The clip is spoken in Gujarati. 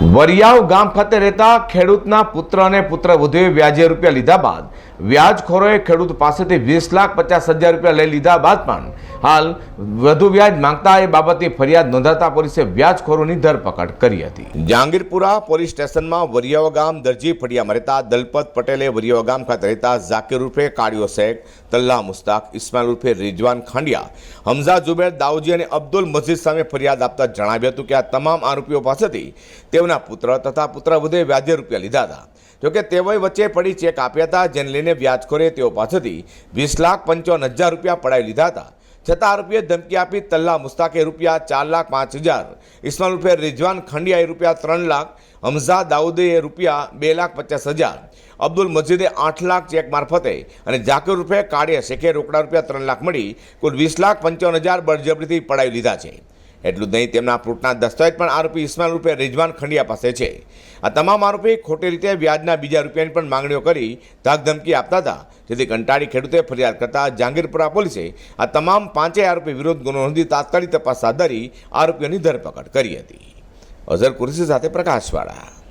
વરિયાવ ગામ ખાતે રહેતા ખેડૂતના પુત્ર અને પુત્રવધુએ વ્યાજે રૂપિયા લીધા બાદ વ્યાજખોરોએ ખેડૂત પાસેથી 20,50,000 રૂપિયા લઈ લીધા બાદ પણ હાલ વધુ વ્યાજ માંગતા એ બાબતની ફરિયાદ નોંધાતા પોલીસે વ્યાજખોરોની ધરપકડ કરી હતી। જહાંગીરપુરા પોલીસ સ્ટેશનમાં વરિયાવ ગામ દરજી ફળિયામાં રહેતા દલપત પટેલે વરિયાવ ગામ ખાતે રહેતા ઝાકીર ઉર્ફે કાળિયો શેખ, તલ્લા મુસ્તાક, ઇસ્માઇલ ઉર્ફે રિજવાન ખાંડિયા, હમઝા ઝુબેર દાઉજી અને અબ્દુલ મજીદ સામે ફરિયાદ આપતા જણાવ્યું હતું કે આ તમામ આરોપીઓ પાસેથી તેઓના પુત્ર તથા પુત્રવધુએ વ્યાજે રૂપિયા લીધા હતા। જોકે તેઓએ વચ્ચે પડી ચેક આપ્યા હતા, જેને લઈને વ્યાજખોરે તેઓ પાસેથી 20,55,000 રૂપિયા પડાવી લીધા હતા। છતાં આરોપીએ ધમકી આપી તલ્લા મુસ્તાકે રૂપિયા 4,05,000, ઇસ્માઇલ ઉર્ફે રિજવાન ખંડિયાએ રૂપિયા 3 લાખ, હમઝા દાઉદે રૂપિયા 2,50,000, અબ્દુલ મજીદે 8 લાખ ચેક મારફતે અને ઝાકીર ઉર્ફે કાળિયા શેખે રોકડા રૂપિયા 3 લાખ મળી કુલ 20,55,000 બળજબરીથી પડાવી લીધા છે। એટલું જ નહીં, તેમના પ્રૂફના દસ્તાવેજ પણ આરોપી ઇસ્માઇલ રૂપે રિજવાન ખંડિયા પાસે છે। આ તમામ આરોપી ખોટી રીતે વ્યાજના બીજા રૂપિયાની પણ માંગણીઓ કરી ધાકધમકી આપતા હતા, જેથી કંટાળી ખેડૂતે ફરિયાદ કરતા જહાંગીરપુરા પોલીસે આ તમામ 5 આરોપી વિરુદ્ધ ગુનો નોંધી તાત્કાલિક તપાસ હાથ ધરી આરોપીઓની ધરપકડ કરી હતી। અઝર કુરેશી સાથે પ્રકાશવાળા।